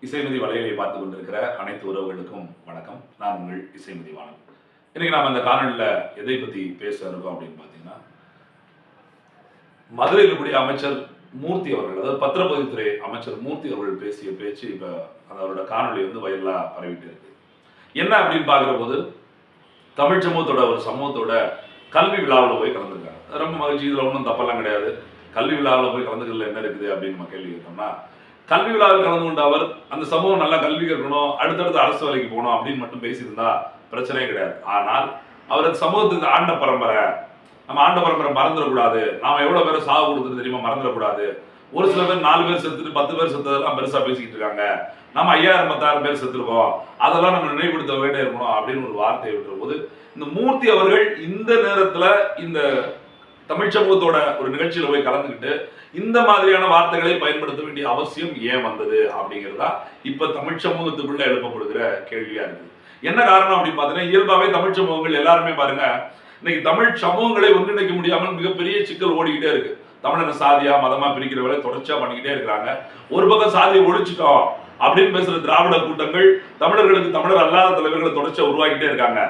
இசைமதி வலையை பார்த்து கொண்டிருக்கிற அனைத்து உறவுகளுக்கும் வணக்கம். நான் உங்கள் இசைமதி வாணன். இன்னைக்கு நாம இந்த காணொலியில் எதை பற்றி பேச இருக்கோம் அப்படின்னு பார்த்தீங்கன்னா, மதுரையில் இருக்கக்கூடிய அமைச்சர் மூர்த்தி அவர்கள், அதாவது பத்திரப்பதிவுத்துறை அமைச்சர் மூர்த்தி அவர்கள் பேசிய பேச்சு இப்போ அதோட காணொலி வைரலாக பரவிட்டு இருக்கு. என்ன அப்படின்னு பார்க்குற போது, தமிழ் சமூகத்தோட ஒரு சமூகத்தோட கல்வி விழாவில் போய் கலந்துருக்காங்க. ரொம்ப மகிழ்ச்சி, இதில் ஒன்றும் தப்பெல்லாம் கிடையாது. கல்வி விழாவில் போய் கலந்துக்கிறதுல என்ன இருக்குது அப்படின்னு நம்ம கேள்வி கேட்டோம்னா, கல்வி விழாவில் கலந்து கொண்ட அவர் அந்த சமூகம் நல்லா கல்வி கற்கணும், அடுத்தடுத்து அரசு வேலைக்கு போகணும் அப்படின்னு மட்டும் பேசியிருந்தா பிரச்சனையே கிடையாது. ஆனால் அவர் சமூகத்துக்கு ஆண்ட பரம்பரை, நம்ம ஆண்ட பரம்பரை மறந்துடக்கூடாது, நாம எவ்வளவு பேரை சாவு கொடுத்துட்டு தெரியுமா, மறந்துடக்கூடாது. ஒரு சில பேர் 4 பேர் செத்துட்டு 10 பேர் செத்ததெல்லாம் பெருசா பேசிக்கிட்டு இருக்காங்க, நம்ம 5000 10,000 பேர் செத்துருக்கோம், அதெல்லாம் நம்ம நினைவுபடுத்த வேண்டிய இருக்கணும் அப்படின்னு ஒரு வார்த்தையை விட்டுற போது, இந்த மூர்த்தி அவர்கள் இந்த நேரத்துல இந்த தமிழ் சமூகத்தோட ஒரு நிகழ்ச்சியில போய் கலந்துக்கிட்டு இந்த மாதிரியான வார்த்தைகளை பயன்படுத்த வேண்டிய அவசியம் ஏன் வந்தது அப்படிங்கிறதா இப்ப தமிழ் சமூகத்துக்குள்ள எழுப்பப்படுகிற கேள்வியா இருக்கு. என்ன காரணம் அப்படின்னு பாத்தீங்கன்னா, இயல்பாவே தமிழ் சமூகங்கள் எல்லாருமே பாருங்க, இன்னைக்கு தமிழ் சமூகங்களை ஒன்றிணைக்க முடியாமல் மிகப்பெரிய சிக்கல் ஓடிக்கிட்டே இருக்கு. தமிழனை சாதியா மதமா பிரிக்கிற வேலை தொடர்ச்சியா பண்ணிக்கிட்டே இருக்கிறாங்க. ஒரு பக்கம் சாதியை ஒழிச்சுட்டோம் அப்படின்னு பேசுற திராவிட கூட்டங்கள் தமிழர்களுக்கு தமிழர் அல்லாத தலைவர்களை தொடர்ச்சியா உருவாக்கிட்டே இருக்காங்க.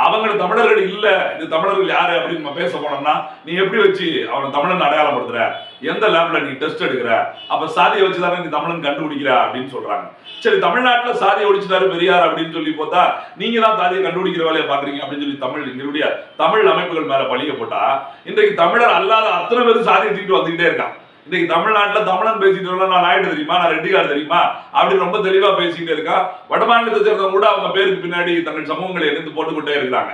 அவங்க தமிழர்கள் இல்ல, இது தமிழர்கள் யாரு அப்படின்னு நம்ம பேச போனோம்னா, நீ எப்படி வச்சு அவனை தமிழன் அடையாளப்படுத்துற, எந்த லேப்ல நீ டெஸ்ட் எடுக்கிற, அப்ப சாதியை வச்சுதானே நீ தமிழன் கண்டுபிடிக்கிற அப்படின்னு சொல்றாங்க. சரி, தமிழ்நாட்டுல சாதியை ஒழிச்சுட்டாரு பெரியார் அப்படின்னு சொல்லி போட்டா, நீங்க தான் சாதியை கண்டுபிடிக்கிற வேலையை பாக்குறீங்க அப்படின்னு சொல்லி எங்களுடைய தமிழ் அமைப்புகள் மேல பழிய போட்டா, இன்றைக்கு தமிழர் அல்லாத அத்தனை பேரும் சாதியை தூக்கிட்டு வந்துகிட்டே இருக்கான். இன்னைக்கு தமிழ்நாட்டுல தமிழன் பேசிட்டு நான் நாயுடு தெரியுமா, நான் ரெட்டிகார் தெரியுமா அப்படின்னு ரொம்ப தெளிவா பேசிக்கிட்டே இருக்கா. வடமாநிலத்தை சேர்ந்தவங்க கூட அவங்க பேருக்கு பின்னாடி தங்கள் சமூகங்களை எடுத்து போட்டுக்கிட்டே இருக்கிறாங்க.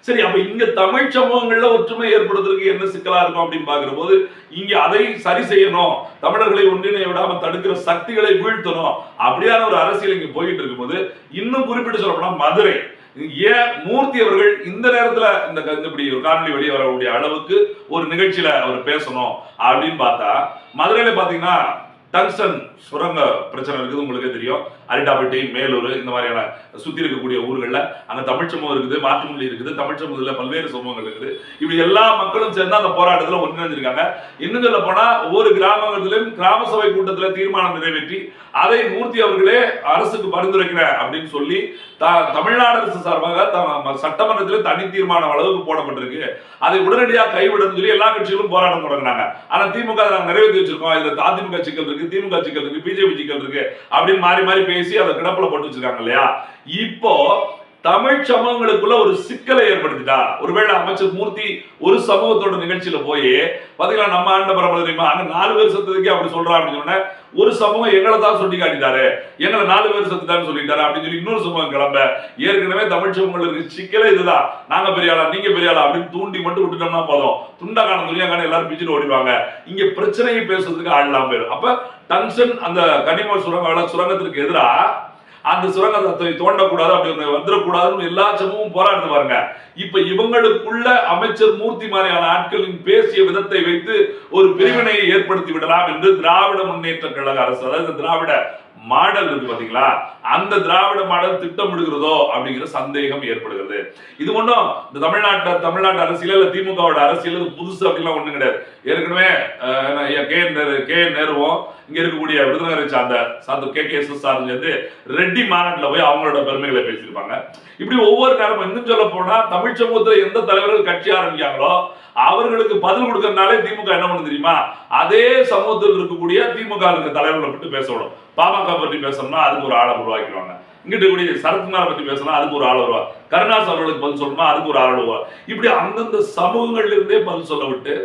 சரி, அப்ப இங்க தமிழ் சமூகங்கள்ல ஒற்றுமை ஏற்படுத்துறதுக்கு என்ன சிக்கலா இருக்கும் அப்படின்னு பாக்குற போது, இங்க அதை சரி செய்யணும், தமிழர்களை ஒன்றிணைய விடாம தடுக்கிற சக்திகளை வீழ்த்தணும் அப்படியான ஒரு அரசியல் இங்க போயிட்டு இருக்கும்போது, இன்னும் குறிப்பிட்டு சொல்லப்போனா மதுரை, ஏன் மூர்த்தி அவர்கள் இந்த நேரத்துல இந்த இப்படி ஒரு காணொலி வெளியே வரக்கூடிய அளவுக்கு ஒரு நிகழ்ச்சியில அவர் பேசணும் அப்படின்னு பார்த்தா, மதுரையில பாத்தீங்கன்னா டங்ஸ்டன் சுரங்க பிரச்சனை இருக்குது, உங்களுக்கே தெரியும். அரிட்டாப்பட்டி, மேலூர், இந்த மாதிரியான சுத்தி இருக்கக்கூடிய ஊர்கள்ல அங்க தமிழ் சமூகம் இருக்குது, மாற்றுமொழி இருக்குது, தமிழ் சமூகத்துல பல்வேறு சமூகங்கள் இருக்குது. இப்படி எல்லா மக்களும் சேர்ந்து அந்த போராட்டத்துல ஒன்றிணைஞ்சிருக்காங்க. இன்னும் சொல்ல போனா, ஒவ்வொரு கிராமங்களிலும் கிராம சபை கூட்டத்துல தீர்மானம் நிறைவேற்றி அதை மூர்த்தி அவர்களே அரசுக்கு பரிந்துரைக்கிற அப்படின்னு சொல்லி தமிழ்நாடு அரசு சார்பாக சட்டமன்றத்தில் தனி தீர்மானம் அளவுக்கு போடப்பட்டிருக்கு. அதை உடனடியாக கைவிடும் சொல்லி எல்லா கட்சிகளும் போராட்டம் தொடங்கினாங்க. ஆனா திமுக நாங்க நிறைவேற்றி வச்சிருக்கோம், இதுல அதிமுக சிக்கல் இருக்கு, திமுக சிக்கல் இருக்கு, பிஜேபி சிக்கல் இருக்கு அப்படின்னு மாறி மாறி பேசி அதை கிடப்புல போட்டு வச்சிருக்காங்க இல்லையா. இப்போ தமிழ் சமூகங்களுக்குள்ள ஒரு சிக்கலை ஏற்படுத்திட்டா, ஒருவேளை அமைச்சர் மூர்த்தி ஒரு சமூகத்தோட நிகழ்ச்சியில போய் பாத்தீங்கன்னா, நம்ம ஆண்ட பரம்பரை தெரியுமா, அங்க 4 பேர் செத்ததுக்கே அப்படி சொல்றா அப்படின்னு சொன்ன, ஒரு சமூகம் எங்களை தான் சொல்லி காட்டிட்டாரு, எங்களை 4 பேர் செத்துட்டான்னு சொல்லிட்டாரு அப்படின்னு சொல்லி இன்னொரு சமூகம் கிளம்ப, ஏற்கனவே தமிழ் சமூகங்களுக்கு சிக்கலே இதுதான், நாங்க பெரியாளா நீங்க பெரியாளா அப்படின்னு தூண்டி மட்டும் விட்டுட்டோம்னா போதும், துண்டா காண துணியா காண எல்லாரும் பிச்சுட்டு ஓடிவாங்க. இங்க பிரச்சனையை பேசுறதுக்கு ஆள்லாம் பேரு. அப்ப டங்ஸ்டன் அந்த கனிம சுரங்கத்திற்கு எதிராக அந்த சுரங்கத்தை தோண்டக்கூடாது, அப்படி வந்துடக்கூடாதுன்னு எல்லா சமூகமும் போராடுது பாருங்க. இப்ப இவங்களுக்குள்ள அமைச்சர் மூர்த்தி மாதிரியான ஆட்களின் பேசிய விதத்தை வைத்து ஒரு பிரிவினையை ஏற்படுத்தி விடலாம் என்று திராவிட முன்னேற்ற கழக அரசு, அதாவது திராவிட மாடல் இருக்கு பாத்தீங்களா, அந்த திராவிட மாடல் திட்டமிடுகிறதோ அப்படிங்கிற சந்தேகம் ஏற்படுகிறது. இது ஒன்றும் இந்த தமிழ்நாட்டு அரசியல் இல்ல திமுகவோட அரசியல் புதுசு அப்படிலாம் ஒண்ணும் கிடையாது. ஏற்கனவே கே நேருவும் இங்க இருக்கக்கூடிய விருதுநகரை சார்ந்த KKSS சேர்ந்து ரெட்டி மாநாட்டில் போய் அவங்களோட பெருமைகளை பேசியிருப்பாங்க. இப்படி ஒவ்வொரு நேரமும் இன்னும் சொல்ல போனா, தமிழ் சமூகத்தில் எந்த தலைவர்கள் கட்சி ஆரம்பிக்காங்களோ அவர்களுக்கு பதில் கொடுக்கறதுனாலே திமுக என்ன பண்ணு தெரியுமா, அதே சமூகத்தில் இருக்கக்கூடிய திமுக இருக்க தலைவர்களை பற்றி பேசணும். பாமக பற்றி பேசணும்னா அதுக்கு ஒரு ஆளை உருவாக்கிடுவாங்க. இங்கிட்ட கூடிய சரத்குமாரை பற்றி பேசணும், அதுக்கு ஒரு ஆள் வருவா. கருணாஸ் அவர்களுக்கு பதில் சொல்லணுமா, அதுக்கு ஒரு ஆள் வருவா. இப்படி அந்தந்த சமூகங்கள்ல இருந்தே பதில் சொல்ல விட்டு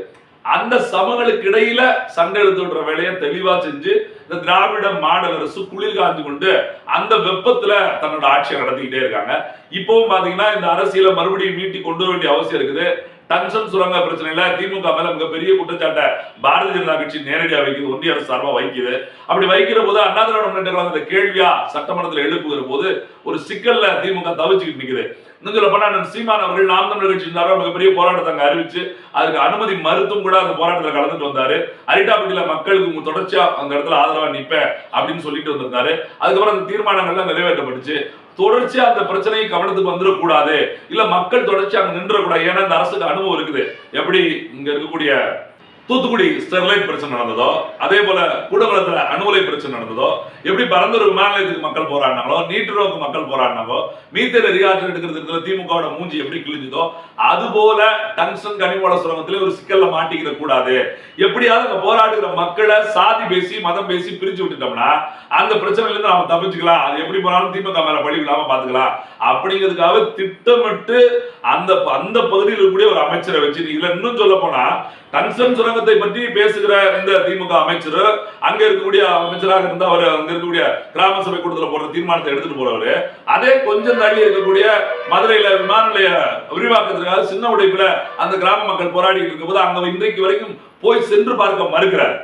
அந்த சமங்களுக்கு இடையில சண்டை எடுத்து விடுற வேலையை தெளிவா செஞ்சு இந்த திராவிட மாடல் அரசு குளிர் காஞ்சு கொண்டு அந்த வெப்பத்துல தன்னோட ஆட்சியை நடத்திக்கிட்டே இருக்காங்க. இப்பவும் பாத்தீங்கன்னா, இந்த அரசியலை மறுபடியும் மீட்டி கொண்டு வர வேண்டிய அவசியம் இருக்குது. டங்ஸ்டன் சுரங்க பிரச்சனையில திமுக மேல மிகப்பெரிய குற்றச்சாட்டை பாரதிய ஜனதா கட்சி நேரடியாக வைக்குது, ஒன்றிய அரசு சார்பா வைக்குது. அப்படி வைக்கிற போது அண்ணா திராவிட முன்னேற்ற கழகம் இந்த கேள்வியா சட்டமன்றத்தில் எழுப்புகிற போது ஒரு சிக்கல்ல திமுக தவிச்சுக்கிட்டு நிக்குது. இன்னும் சொல்ல போனா, சீமான் அவர்கள் நாம் தமிழர் கட்சி சார்பாக மிகப்பெரிய போராட்டத்தை அங்க அறிவிச்சு அதுக்கு அனுமதி மறுத்தும் கூட அந்த போராட்டத்தில் கலந்துட்டு வந்தாரு. அரிட்டாப்பட்டியில மக்களுக்கு தொடர்ச்சியா அந்த இடத்துல ஆதரவா நிப்பேன் அப்படின்னு சொல்லிட்டு வந்திருந்தாரு. அதுக்கப்புறம் அந்த தீர்மானங்கள்லாம் நிறைவேற்றப்பட்டுச்சு. தொடர்ச்சியா அந்த பிரச்சனையை கவனத்துக்கு வந்துடக்கூடாது, இல்ல மக்கள் தொடர்ச்சியா அங்க நின்றக்கூடாது. ஏன்னா இந்த அரசுக்கு அனுபவம் இருக்குது, எப்படி இங்க இருக்கக்கூடிய தூத்துக்குடி ஸ்டெர்லைட் பிரச்சனை நடந்ததோ, அதே போல கூடங்குளத்துல அணு உலை பிரச்சனை நடந்ததோ, எப்படி பரந்தூர் விமான நிலையத்துக்கு மக்கள் போராடினாங்களோ, நீட்டுறவுக்கு மக்கள் போராடினாங்களோ, மீத்தேன் ரிகார்ட் எடுக்கிறதுல திமுகவோட மூஞ்சி எப்படி கிழிஞ்சதோ, அது போல டங்ஸ்டன் கனிமவள சுரங்கத்திலே ஒரு சிக்கல்ல மாட்டிக்கிற கூடாது. எப்படியாவது அந்த போராடுகிற மக்களை சாதி பேசி மதம் பேசி பிரிச்சு விட்டுட்டோம்னா அந்த பிரச்சனையில இருந்து நாம தப்பிச்சுக்கலாம். அது எப்படி போனாலும் திமுக மேல பழி இல்லாம பாத்துக்கலாம் அப்படிங்கிறதுக்காக திட்டமிட்டு அந்த அந்த பகுதியில் இருக்கக்கூடிய ஒரு அமைச்சரை வச்சு, இதுல இன்னும் சொல்ல போனா டங்ஸ்டன் சுரங்கத்தை பற்றி பேசுகிற இந்த திமுக அமைச்சர், அங்க இருக்கக்கூடிய அமைச்சராக இருந்தா அவர் அங்க இருக்கக்கூடிய கிராம சபை கூட்டத்தில் போடுற தீர்மானத்தை எடுத்துட்டு போறவரு, அதே கொஞ்சம் தள்ளி இருக்கக்கூடிய மதுரையில விமான நிலைய விரிவாக்கத்திற்காக சின்ன உடைப்புல அந்த கிராம மக்கள் போராடி இருக்கும் போது அங்க இன்றைக்கு வரைக்கும் போய் சென்று பார்க்க மறுக்கிறார்.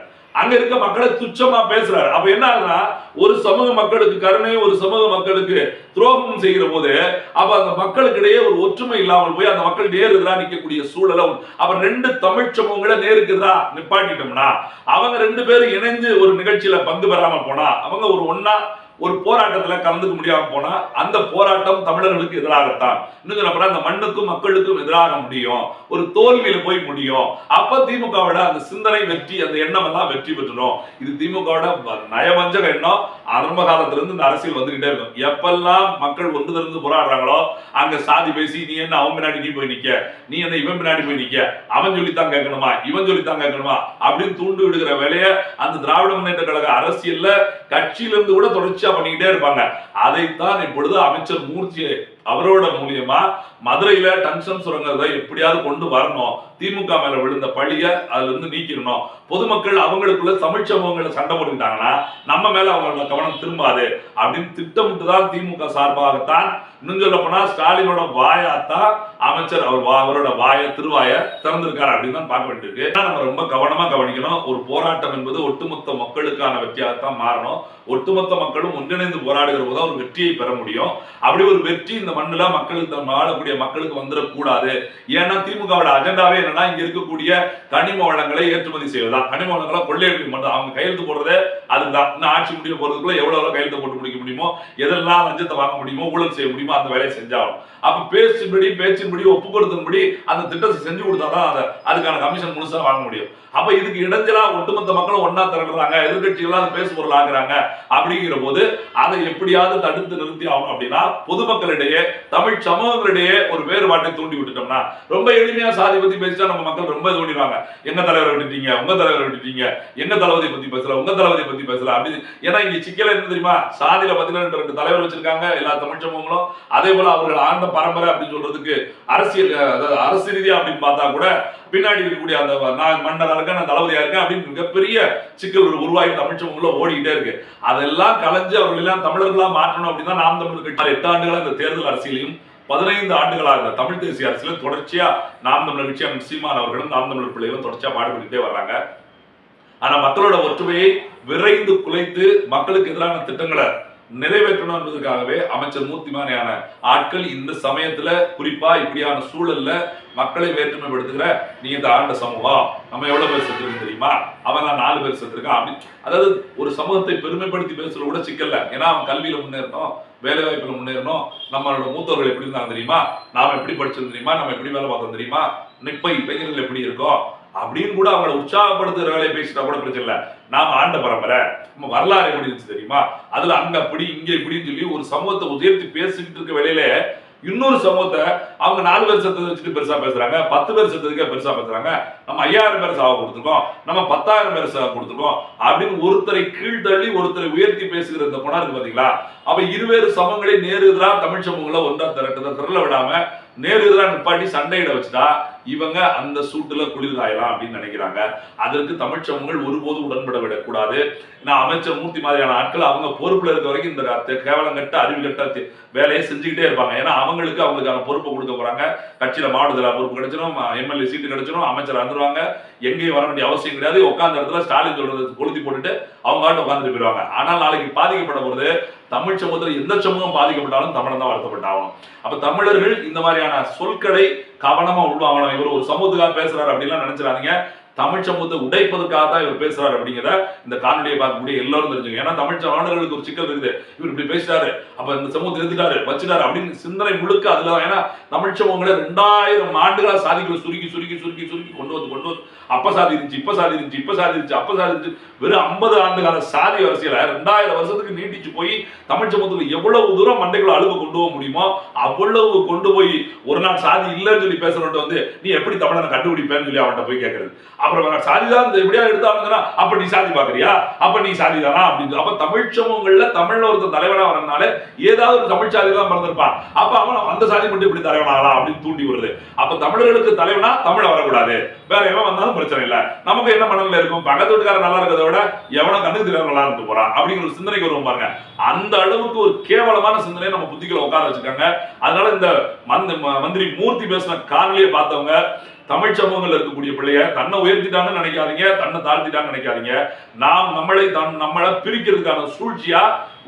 அங்க இருக்க மக்களை துச்சமா பேசுறாரு. அப்ப என்ன ஆகுதுன்னா, ஒரு சமூக மக்களுக்கு கருணை, ஒரு சமூக மக்களுக்கு துரோகம் செய்கிற போது அப்ப அந்த மக்களுக்கு இடையே ஒரு ஒற்றுமை இல்லாமல் போய் அந்த மக்கள் நேருதா நிக்கக்கூடிய சூழல, அப்ப ரெண்டு தமிழ் சமூகங்களை நேருக்குதா நிப்பாட்டிட்டோம்னா, அவங்க ரெண்டு பேரும் இணைஞ்சு ஒரு நிகழ்ச்சியில பங்கு பெறாம போனா, அவங்க ஒரு ஒன்னா ஒரு போராட்டத்துல கலந்துக்க முடியாம போனா அந்த போராட்டம் தமிழர்களுக்கு எதிராகத்தான், இன்னும் சொல்ல அந்த மண்ணுக்கும் மக்களுக்கும் எதிராக முடியும், ஒரு தோல்வியில போய் முடியும். அப்ப திமுகவோட அந்த சிந்தனை வெற்றி, அந்த எண்ணம் எல்லாம் வெற்றி பெற்றணும். இது திமுகவோட நயவஞ்சக எண்ணம். ஆரம்ப காலத்திலிருந்து இந்த அரசியல் வந்துகிட்டே இருக்கும். எப்பெல்லாம் மக்கள் ஒன்று திறந்து போராடுறாங்களோ அங்க சாதி பேசி, நீ என்ன அவன் பின்னாடி நீ போய் நிக்க, நீ என்ன இவன் பின்னாடி போய் நிக்க, அவன் சொல்லித்தான் கேட்கணுமா இவன் சொல்லித்தான் கேட்கணுமா அப்படின்னு தூண்டு விடுகிற வேலையை அந்த திராவிட முன்னேற்ற கழக அரசியல்ல கட்சியிலிருந்து கூட தொடர்ச்சியா பண்ணிக்கிட்டே இருப்பாங்க. அதைத்தான் இப்பொழுது அமைச்சர் மூர்த்தி அவரோட மூலியமா மதுரையில டங்ஸ்டன் சுரங்கத்தை எப்படியாவது கொண்டு வரணும், திமுக மேல விழுந்த பழிய அதுல இருந்து நீக்கிடணும், பொதுமக்கள் அவங்களுக்குள்ள தமிழ் சமூகங்களை சண்டை போட்டுக்கிட்டாங்கன்னா நம்ம மேல அவங்களோட கவனம் திரும்பாது அப்படின்னு திட்டமிட்டுதான் திமுக சார்பாகத்தான், இன்னும் சொல்ல போனா ஸ்டாலினோட வாயாத்தான் அமைச்சர் அவரோட திருவாய திறந்திருக்காரு அப்படின்னு தான் பார்க்க வேண்டியிருக்கு. நம்ம ரொம்ப கவனமா கவனிக்கணும். ஒரு போராட்டம் என்பது ஒட்டுமொத்த மக்களுக்கான வெற்றியாகத்தான் மாறணும். ஒட்டுமொத்த மக்களும் ஒன்றிணைந்து போராடுகிற போது ஒரு வெற்றியை பெற முடியும். அப்படி ஒரு வெற்றி இந்த மண்ணுல மக்களுக்கு வாழக்கூடிய மக்களுக்கு வந்துடக்கூடாது. ஏன்னா திமுகவோட அஜெண்டாவே என்னன்னா, இங்க இருக்கக்கூடிய கனிம வளங்களை ஏற்றுமதி செய்வதா, கனிம வளங்களை கொள்ளையடிக்க மட்டும் அவங்க கையெழுத்து போடுறதே அதுதான். இன்னும் ஆட்சி முடிய போறதுக்குள்ள எவ்வளவு கையெழுத்து போட்டு முடிக்க முடியுமோ, எதெல்லாம் லஞ்சத்தை வாங்க முடியுமோ, ஊழல் செய்ய முடியுமோ அந்த வேலையை செஞ்சாலும், அப்ப பேச்சின்படி ஒப்பு கொடுத்தபடி அந்த திட்டத்தை செஞ்சு கொடுத்தாதான் அதுக்கான கமிஷன் முழுசா வாங்க முடியும். அப்ப இதுக்கு இடைஞ்சலா ஒட்டுமொத்த மக்களும் ஒன்னா திரடுறாங்க, எதிர்கட்சிகளாக பேசு பொருள் ஆகுறாங்க. அப்படிங்கிற போது அதை எப்படியாவது தடுத்து நிறுத்தி ஆகணும். அப்படின்னா பொதுமக்களிடையே தமிழ் சமூகங்களிடையே ஒரு வேறுபாட்டை தூண்டி விட்டுட்டோம்னா, ரொம்ப எளிமையா சாதி பத்தி பேசிட்டா நம்ம மக்கள் ரொம்ப தோண்டிடுவாங்க. எங்க தலைவரை விட்டுட்டீங்க, உங்க தலைவரை விட்டுட்டீங்க, எங்க தளபதி பத்தி பேசல, உங்க தளபதி பத்தி பேசல அப்படின்னு. ஏன்னா இங்க சிக்கல என்ன தெரியுமா, சாதியில 12 தலைவர் வச்சிருக்காங்க எல்லா தமிழ் சமூகங்களும். அதே போல அவர்கள் ஆண்ட பரம்பரை அப்படின்னு சொல்றதுக்கு அரசியல், அதாவது அரசு ரீதியா அப்படின்னு பார்த்தா கூட பின்னாடி இருக்கக்கூடிய அந்த நான் மன்னரா இருக்கேன், நான் தளபதியா இருக்கேன் அப்படின்னு மிகப்பெரிய சிக்கல் உருவாகி தமிழ் சமூகங்கள ஓடிக்கிட்டே இருக்கு. அதெல்லாம் கலைஞ்சு அவர்கள் எல்லாம் தமிழர்களா மாற்றணும் அப்படின்னா நாம் தமிழர் கட்சி 8 ஆண்டுகளா இந்த தேர்தல் அரசியலையும் 15 ஆண்டுகளாக இந்த தமிழ் தேசிய அரசியலும் தொடர்ச்சியா நாம் தமிழர் கட்சி சீமான் அவர்களும் நாம் தமிழர் பிள்ளைகளும் தொடர்ச்சியா பாடுபட்டுட்டே வர்றாங்க. ஆனா மக்களோட ஒற்றுமையை விரைந்து குலைத்து மக்களுக்கு எதிரான திட்டங்களை நிறைவேற்றணும் என்பதற்காகவே அமைச்சர் மூர்த்தி மாதிரியான ஆட்கள் இந்த சமயத்துல, குறிப்பா இப்படியான சூழல்ல மக்களை வேற்றுமைப்படுத்துகிற, நீ இந்த ஆண்ட சமூகம் நம்ம எவ்வளவு பேர் செத்துருக்கு தெரியுமா, அவன் 4 பேர் செத்துருக்கான் அப்படி, அதாவது ஒரு சமூகத்தை பெருமைப்படுத்தி பேசுறது கூட சிக்கல்ல. ஏன்னா அவன் கல்வியில முன்னேறணும், வேலை வாய்ப்புல முன்னேறணும், நம்மளோட மூத்தவர்கள் எப்படி இருந்தாங்க தெரியுமா, நாம எப்படி படிச்சிருந்தோம் தெரியுமா, நம்ம எப்படி வேலை பார்த்தோம் தெரியுமா, இப்ப இளைஞர்கள் எப்படி இருக்கோம் அப்படின்னு கூட அவங்களை உற்சாகப்படுத்துகிற வேலையை பேசிட்டா கூட பிரச்சனை இல்லை. நாம ஆண்ட பரம்பரை, நம்ம வரலாறு எப்படி இருந்துச்சு தெரியுமா, அதுல அங்க அப்படி இங்க இப்படின்னு சொல்லி ஒரு சமூகத்தை உயர்த்தி பேசிக்கிட்டு இருக்க வேலையில இன்னொரு சமூகத்தை அவங்க 4 பேர் செத்ததை வச்சுட்டு பெருசா பேசுறாங்க, 10 பேர் செத்ததுக்கே பெருசா பேசுறாங்க, நம்ம 5000 பேர் சாவ கொடுத்துருக்கோம், நம்ம 10,000 பேர் சாவ கொடுத்துருக்கோம் அப்படின்னு ஒருத்தரை கீழ்த்தள்ளி ஒருத்தரை உயர்த்தி பேசுகிற இந்த குணம் இருக்கு பாத்தீங்களா. அப்ப இருவேறு சமூகங்களை நேருதா தமிழ் சமூகங்களை ஒன்றா திரள விடாம நேருதா நிப்பாட்டி சண்டையிட வச்சுட்டா இவங்க அந்த சூட்டுல குளிர் காயலாம் அப்படின்னு நினைக்கிறாங்க. அதற்கு தமிழ் சமூகங்கள் ஒருபோதும் உடன்பட விடக்கூடாது. நான் அமைச்சர் மூர்த்தி மாதிரியான ஆட்கள் அவங்க பொறுப்புல இருக்க வரைக்கும் இந்த கேவலம் கட்ட அறிவு கட்ட வேலையை செஞ்சுக்கிட்டே இருப்பாங்க. ஏன்னா அவங்களுக்கான பொறுப்பை கொடுக்க போறாங்க. கட்சியில மாவட்டத்தில் பொறுப்பு கிடைச்சிடும், எம்எல்ஏ சீட்டு கிடைச்சிடும், அமைச்சர் வந்துருவாங்க, எங்கேயும் வர வேண்டிய அவசியம் கிடையாது. உட்கார்ந்த இடத்துல ஸ்டாலின் சொல்றது கொளுத்தி போட்டுட்டு அவங்க ஆட்டு உட்காந்துட்டு போயிருவாங்க. ஆனால் நாளைக்கு பாதிக்கப்பட போறது தமிழ் சமூகத்தில் எந்த சமூகம் பாதிக்கப்பட்டாலும் தமிழன் தான் வருத்தப்பட்டாகணும். அப்ப தமிழர்கள் இந்த மாதிரியான சொற்களை கவனமா உள்வாங்கணும். இவர் ஒரு சமூகத்துக்காக பேசுறாரு அப்படின்லாம் நினைச்சிடாதீங்க. தமிழ் சமூகத்தை உடைப்பதற்காக தான் இவர் பேசுறாரு அப்படிங்கிறத இந்த காணொலியை பார்க்கக்கூடிய எல்லாரும் தெரிஞ்சுங்க. ஏன்னா தமிழ் சமூகங்களுக்கு ஒரு சிக்கல் இருக்குது. இவர் இப்படி பேசிட்டாரு, அப்ப இந்த சமூகத்தை எடுத்துட்டாரு வச்சுட்டாரு அப்படின்னு சிந்தனை முழுக்க அதுலதான். ஏன்னா தமிழ் சமூகங்களை 2000 ஆண்டுகளா சாதிகளை சுருக்கி சுருக்கி சுருக்கி சுருக்கி கொண்டு வந்து அப்ப சாதி இருந்துச்சு, இப்ப சாதி இருந்துச்சு, இப்ப சாதி இருந்துச்சு, அப்ப சாதி இருந்துச்சு. வெறும் 50 ஆண்டு கால சாதி அரசியல 2000 வருஷத்துக்கு நீட்டிச்சு போய் தமிழ் சமூகத்துக்கு எவ்வளவு தூரம் மண்டைக்குள்ள அழுக கொண்டு போக முடியுமோ அவ்வளவு கொண்டு போய் ஒரு நாள் சாதி இல்லைன்னு சொல்லி பேசுறவன்ட்டு வந்து நீ எப்படி தமிழனை கண்டுபிடிப்பேன்னு சொல்லி அவன்கிட்ட போய் கேட்கறது. அப்புறம் சாதிதான் எப்படியா எடுத்தாங்கன்னா அப்ப நீ சாதி பாக்குறியா, அப்ப நீ சாதிதானா அப்படின்னு. அப்ப தமிழ் சமூகங்கள்ல தமிழ்ல ஒருத்தர் தலைவனா வரனால ஏதாவது ஒரு தமிழ் சாதி தான் பிறந்திருப்பான். அப்ப அவன் அந்த சாதி மட்டும் இப்படி தலைவனாகலாம் அப்படின்னு தூண்டி வருது. அப்ப தமிழர்களுக்கு தலைவனா தமிழ வரக்கூடாது, வேற எவன் வந்தாலும் பிரச்சனை இல்லை, நமக்கு என்ன மனநிலை இருக்கும், பக்கத்து வீட்டுக்காரன் நல்லா இருக்கிறத விட எவனோ கண்ணுக்கு தெரியாத நல்லா இருந்து போறான் அப்படிங்கிற ஒரு சிந்தனைக்கு வருவோம் பாருங்க. அந்த அளவுக்கு ஒரு கேவலமான சிந்தனையை நம்ம புத்திகளை உட்கார வச்சிருக்காங்க. அதனால இந்த மந்திரி மூர்த்தி பேசின காணொலியை பார்த்தவங்க தமிழ் சமூகங்கள் இருக்கக்கூடிய பிள்ளைய தன்னை உயர்த்திட்டான்னு நினைக்காதீங்க, தன்னை தாழ்த்திட்டான்னு நினைக்காதீங்க. நாம் நம்மளை பிரிக்கிறதுக்கான சூழ்ச்சியா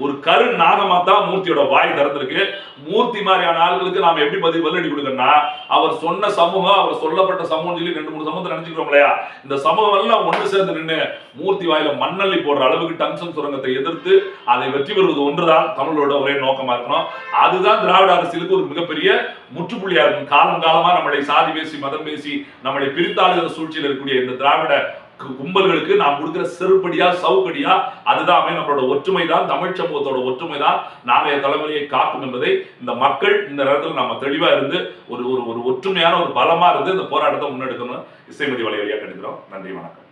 ஒரு கரு நாகமா தான் மூர்த்தியோட வாய் திறந்திருக்கு. மூர்த்தி மாதிரியான ஆளுகளுக்கு நாம எப்படி பதிலடி கொடுக்கணும்னா, அவர் சொன்ன சமூகம், அவர் சொல்லப்பட்ட சமூகம் சொல்லி 2-3 சமூகத்தை நினைச்சுக்கிறோம் இல்லையா, இந்த சமூகம் எல்லாம் ஒன்று சேர்ந்து நின்று மூர்த்தி வாயில மண்ணள்ளி போடுற அளவுக்கு டங்ஷன் சுரங்கத்தை எதிர்த்து அதை வெற்றி பெறுவது ஒன்றுதான் தமிழோட ஒரே நோக்கமா இருக்கணும். அதுதான் திராவிட அரசியலுக்கு ஒரு மிகப்பெரிய முற்றுப்புள்ளியா இருக்கும். காலம் காலமா நம்மளை சாதி பேசி மதம் பேசி நம்மளை பிரித்தாளுகிற சூழ்ச்சியில் இருக்கக்கூடிய இந்த திராவிட கும்பல்களுக்கு நாம் கொடுக்கிற செருப்படியா சவுக்கடியா அதுதான் நம்மளோட ஒற்றுமை தான், தமிழ் சமூகத்தோட ஒற்றுமை தான் நாளைய தலைமுறையை காக்கும் என்பதை இந்த மக்கள் இந்த நேரத்தில் நம்ம தெளிவா இருந்து ஒரு ஒற்றுமையான ஒரு பலமா இருந்து இந்த போராட்டத்தை முன்னெடுக்கணும் இசைமதி வலைவலியா கண்டுக்கிறோம். நன்றி, வணக்கம்.